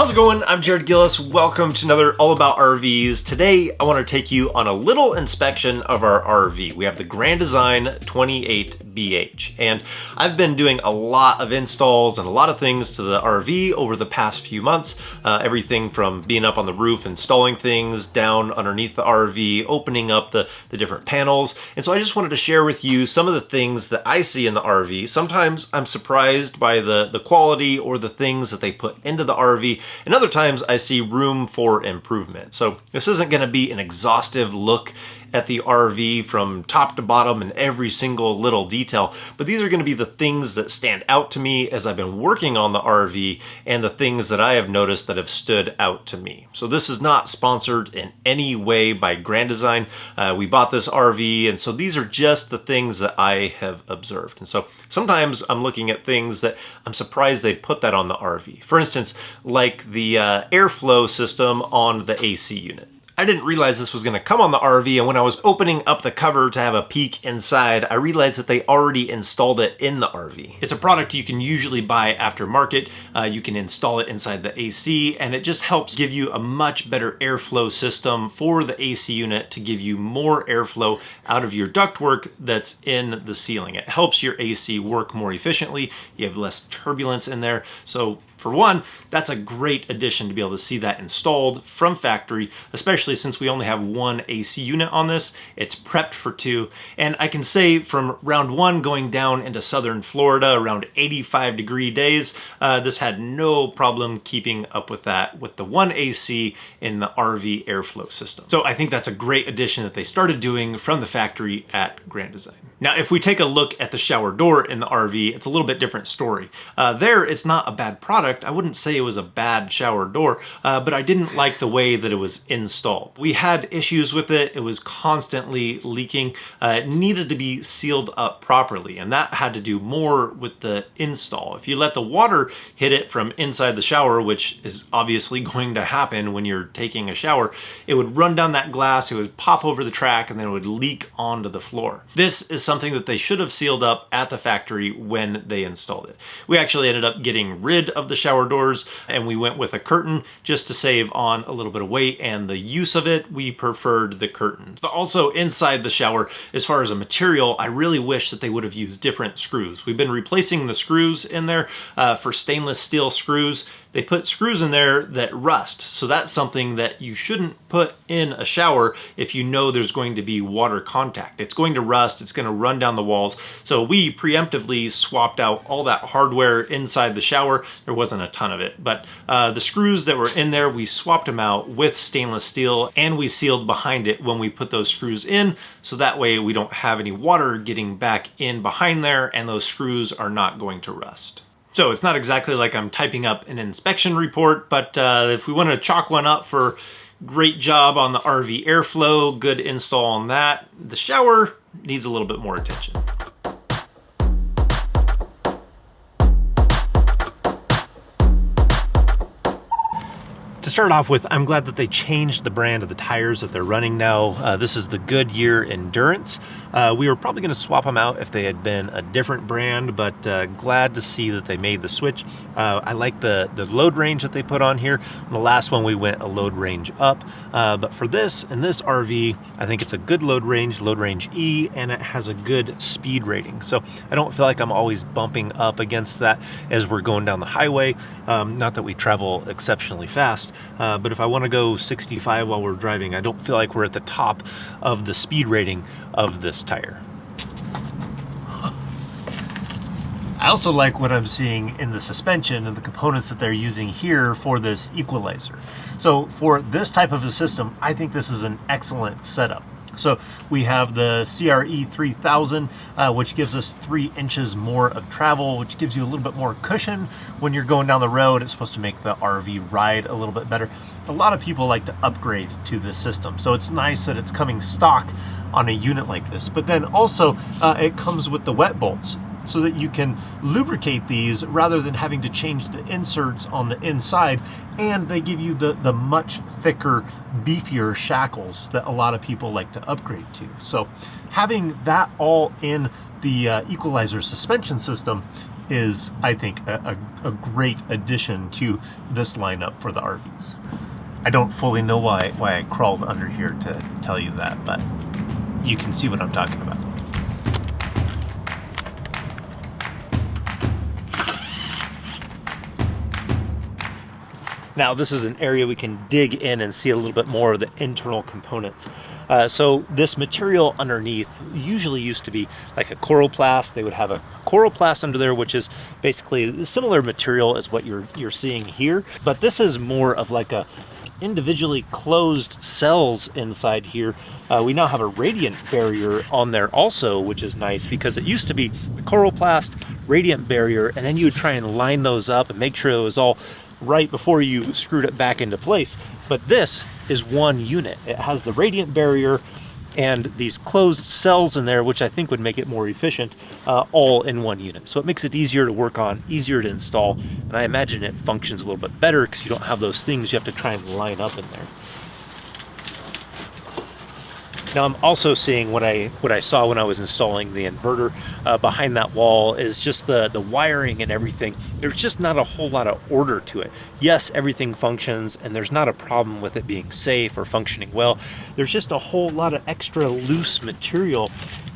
How's it going? I'm Jared Gillis. Welcome to another All About RVs. Today, I want to take you on a little inspection of our RV. We have the Grand Design 28BH, and I've been doing a lot of installs and a lot of things to the RV over the past few months. Everything from being up on the roof, installing things down underneath the RV, opening up the different panels. And so I just wanted to share with you some of the things that I see in the RV. Sometimes I'm surprised by the quality or the things that they put into the RV. And other times I see room for improvement. So this isn't going to be an exhaustive look at the RV from top to bottom and every single little detail, but these are going to be the things that stand out to me as I've been working on the RV and the things that I have noticed that have stood out to me. So this is not sponsored in any way by Grand Design. We bought this RV, and so these are just the things that I have observed. And so sometimes I'm looking at things that I'm surprised they put that on the RV. For instance, like the airflow system on the AC unit. I didn't realize this was going to come on the RV, and when I was opening up the cover to have a peek inside, I realized that they already installed it in the RV. It's a product you can usually buy aftermarket. You can install it inside the AC, and it just helps give you a much better airflow system for the AC unit to give you more airflow out of your ductwork that's in the ceiling. It helps your AC work more efficiently. You have less turbulence in there. So for one, that's a great addition to be able to see that installed from factory, especially since we only have one AC unit on this. It's prepped for two. And I can say from round one going down into southern Florida, around 85-degree days, this had no problem keeping up with that with the one AC in the RV airflow system. So I think that's a great addition that they started doing from the factory at Grand Design. Now, if we take a look at the shower door in the RV, it's a little bit different story. There, it's not a bad product. I wouldn't say it was a bad shower door, but I didn't like the way that it was installed. We had issues with it. It was constantly leaking. It needed to be sealed up properly, and that had to do more with the install. If you let the water hit it from inside the shower, which is obviously going to happen when you're taking a shower, it would run down that glass, it would pop over the track, and then it would leak onto the floor. This is something that they should have sealed up at the factory when they installed it. We actually ended up getting rid of the shower doors, and we went with a curtain just to save on a little bit of weight and the use of it. We preferred the curtain. But also inside the shower, as far as a material, I really wish that they would have used different screws. We've been replacing the screws in there for stainless steel screws. They put screws in there that rust, so that's something that you shouldn't put in a shower if you know there's going to be water contact. It's going to rust, it's going to run down the walls. So we preemptively swapped out all that hardware inside the shower. There wasn't a ton of it, but the screws that were in there, we swapped them out with stainless steel, and we sealed behind it when we put those screws in, so that way we don't have any water getting back in behind there, and those screws are not going to rust. So it's not exactly like I'm typing up an inspection report, but if we want to chalk one up for great job on the RV airflow, good install on that, the shower needs a little bit more attention. To start off with, I'm glad that they changed the brand of the tires that they're running now. This is the Goodyear Endurance. We were probably going to swap them out if they had been a different brand, but glad to see that they made the switch. I like the load range that they put on here. On the last one, we went a load range up, but for this, in this RV, I think it's a good load range E, and it has a good speed rating. So I don't feel like I'm always bumping up against that as we're going down the highway. Not that we travel exceptionally fast, but if I want to go 65 while we're driving, I don't feel like we're at the top of the speed rating of this tire. I also like what I'm seeing in the suspension and the components that they're using here for this equalizer. So for this type of a system, I think this is an excellent setup. So we have the CRE 3000, which gives us 3 inches more of travel, which gives you a little bit more cushion when you're going down the road. It's supposed to make the RV ride a little bit better. A lot of people like to upgrade to this system, so it's nice that it's coming stock on a unit like this. But then also it comes with the wet bolts, so that you can lubricate these rather than having to change the inserts on the inside, and they give you the much thicker, beefier shackles that a lot of people like to upgrade to. So having that all in the equalizer suspension system is, I think, a great addition to this lineup for the RVs. I don't fully know why I crawled under here to tell you that, but you can see what I'm talking about. Now this is an area we can dig in and see a little bit more of the internal components. So this material underneath usually used to be like a coroplast. They would have a coroplast under there, which is basically a similar material as what you're seeing here. But this is more of like a individually closed cells inside here. We now have a radiant barrier on there also, which is nice because it used to be the coroplast, radiant barrier, and then you would try and line those up and make sure it was all right before you screwed it back into place. But this is one unit. It has the radiant barrier and these closed cells in there, which I think would make it more efficient, all in one unit. So it makes it easier to work on, easier to install, and I imagine it functions a little bit better because you don't have those things you have to try and line up in there. Now I'm also seeing what I saw when I was installing the inverter behind that wall is just the wiring and everything. There's just not a whole lot of order to it. Yes, everything functions and there's not a problem with it being safe or functioning well. There's just a whole lot of extra loose material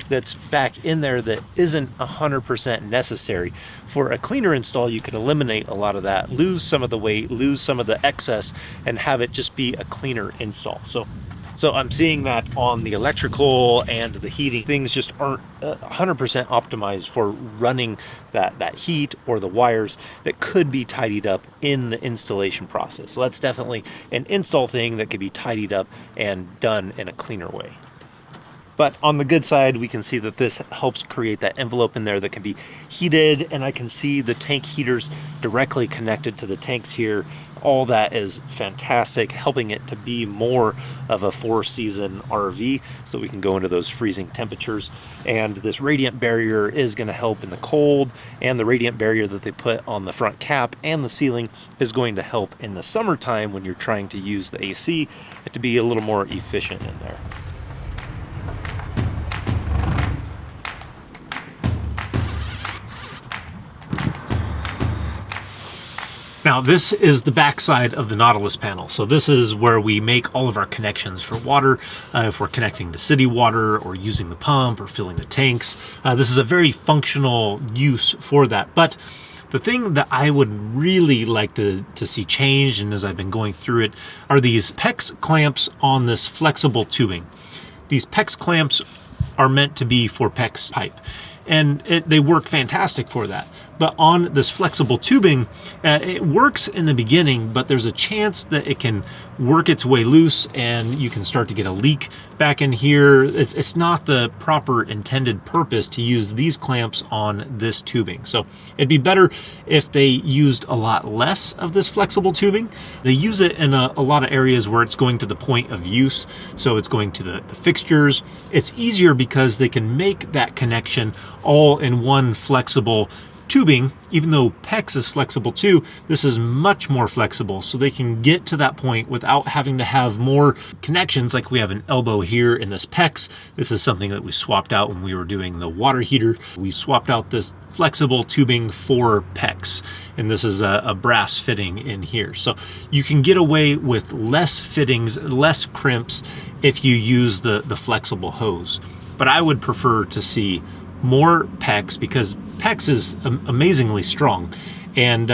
that's back in there that isn't 100% necessary. For a cleaner install, you can eliminate a lot of that, lose some of the weight, lose some of the excess, and have it just be a cleaner install. So I'm seeing that on the electrical and the heating. Things just aren't 100% optimized for running that heat or the wires that could be tidied up in the installation process. So that's definitely an install thing that could be tidied up and done in a cleaner way. But on the good side, we can see that this helps create that envelope in there that can be heated, and I can see the tank heaters directly connected to the tanks here. All that is fantastic, helping it to be more of a 4-season RV so we can go into those freezing temperatures. And this radiant barrier is going to help in the cold, and the radiant barrier that they put on the front cap and the ceiling is going to help in the summertime when you're trying to use the AC to be a little more efficient in there. Now this is the backside of the Nautilus panel. So this is where we make all of our connections for water. If we're connecting to city water or using the pump or filling the tanks, this is a very functional use for that. But the thing that I would really like to see changed, and as I've been going through it, are these PEX clamps on this flexible tubing. These PEX clamps are meant to be for PEX pipe, and they work fantastic for that. But on this flexible tubing, it works in the beginning, but there's a chance that it can work its way loose and you can start to get a leak back in here. It's not the proper intended purpose to use these clamps on this tubing. So it'd be better if they used a lot less of this flexible tubing. They use it in a lot of areas where it's going to the point of use. So it's going to the fixtures. It's easier because they can make that connection all in one flexible tubing. Even though PEX is flexible too, this is much more flexible, so they can get to that point without having to have more connections. Like we have an elbow here in this PEX. This is something that we swapped out when we were doing the water heater. We swapped out this flexible tubing for PEX, and this is a brass fitting in here. So you can get away with less fittings, less crimps if you use the flexible hose. But I would prefer to see more PEX, because PEX is amazingly strong, and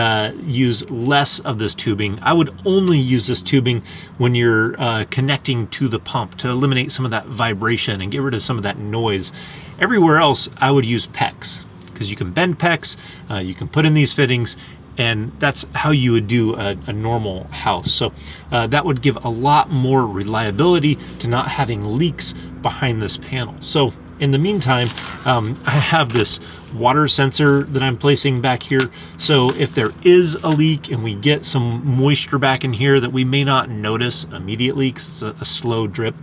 use less of this tubing. I would only use this tubing when you're connecting to the pump to eliminate some of that vibration and get rid of some of that noise. Everywhere else, I would use PEX, because you can bend PEX, you can put in these fittings, and that's how you would do a normal house. So that would give a lot more reliability to not having leaks behind this panel. So in the meantime, I have this water sensor that I'm placing back here. So if there is a leak and we get some moisture back in here that we may not notice immediately because it's a slow drip,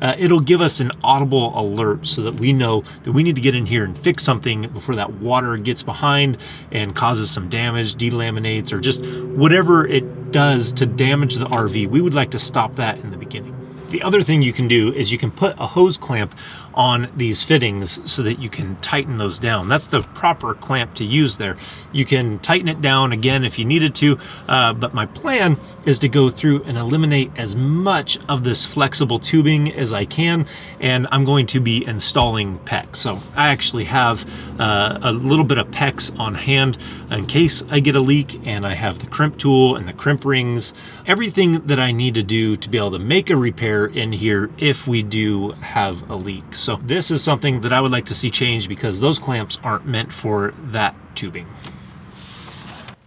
it'll give us an audible alert so that we know that we need to get in here and fix something before that water gets behind and causes some damage, delaminates, or just whatever it does to damage the RV. We would like to stop that in the beginning. The other thing you can do is you can put a hose clamp on these fittings so that you can tighten those down. That's the proper clamp to use there. You can tighten it down again if you needed to, but my plan is to go through and eliminate as much of this flexible tubing as I can, and I'm going to be installing PEX. So I actually have a little bit of PEX on hand in case I get a leak, and I have the crimp tool and the crimp rings, everything that I need to do to be able to make a repair in here if we do have a leak. So this is something that I would like to see changed because those clamps aren't meant for that tubing.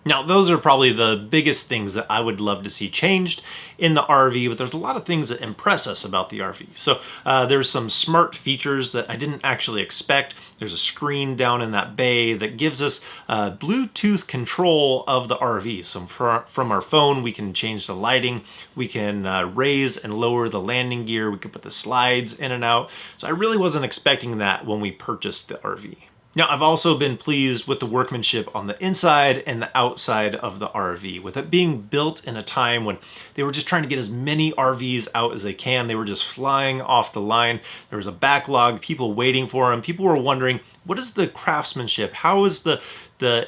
Now, those are probably the biggest things that I would love to see changed in the RV, but there's a lot of things that impress us about the RV. So there's some smart features that I didn't actually expect. There's a screen down in that bay that gives us Bluetooth control of the RV. So from our phone, we can change the lighting, we can raise and lower the landing gear, we can put the slides in and out. So I really wasn't expecting that when we purchased the RV. Now, I've also been pleased with the workmanship on the inside and the outside of the RV. With it being built in a time when they were just trying to get as many RVs out as they can, they were just flying off the line. There was a backlog, people waiting for them. People were wondering, what is the craftsmanship? How is the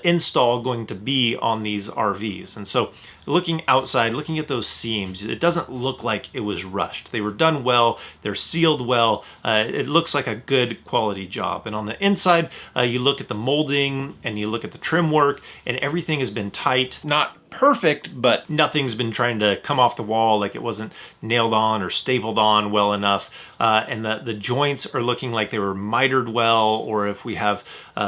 install going to be on these RVs? And so looking outside, looking at those seams, it doesn't look like it was rushed. They were done well, they're sealed well, it looks like a good quality job. And on the inside, you look at the molding and you look at the trim work, and everything has been tight. Not perfect, but nothing's been trying to come off the wall, like it wasn't nailed on or stapled on well enough. And the joints are looking like they were mitered well, or if we have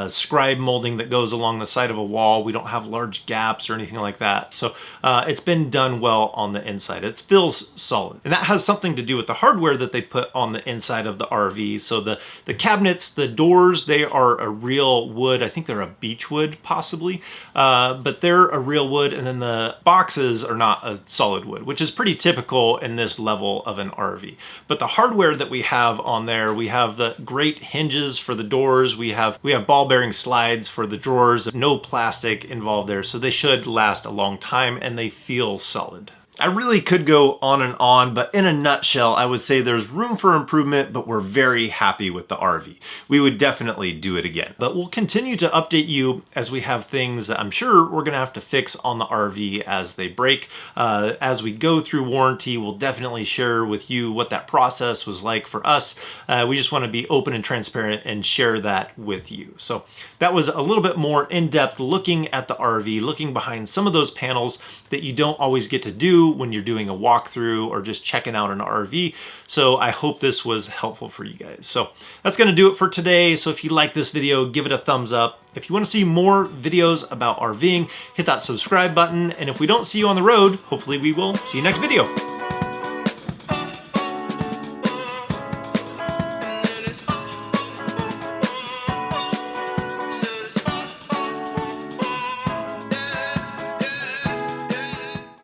scribe molding that goes along the side of a wall, we don't have large gaps or anything like that. So it's been done well on the inside. It feels solid. And that has something to do with the hardware that they put on the inside of the RV. So the cabinets, the doors, they are a real wood. I think they're a beech wood possibly, but they're a real wood. And then the boxes are not a solid wood, which is pretty typical in this level of an RV. But the hardware that we have on there, we have the great hinges for the doors. We have ball bearing slides for the drawers, no plastic involved there. So they should last a long time and they feel solid. I really could go on, but in a nutshell, I would say there's room for improvement, but we're very happy with the RV. We would definitely do it again. But we'll continue to update you as we have things that I'm sure we're gonna have to fix on the RV as they break. As we go through warranty, we'll definitely share with you what that process was like for us. We just wanna be open and transparent and share that with you. So that was a little bit more in-depth looking at the RV, looking behind some of those panels that you don't always get to do when you're doing a walkthrough or just checking out an RV. So I hope this was helpful for you guys. So that's gonna do it for today. So if you like this video, give it a thumbs up. If you wanna see more videos about RVing, hit that subscribe button. And if we don't see you on the road, hopefully we will see you next video.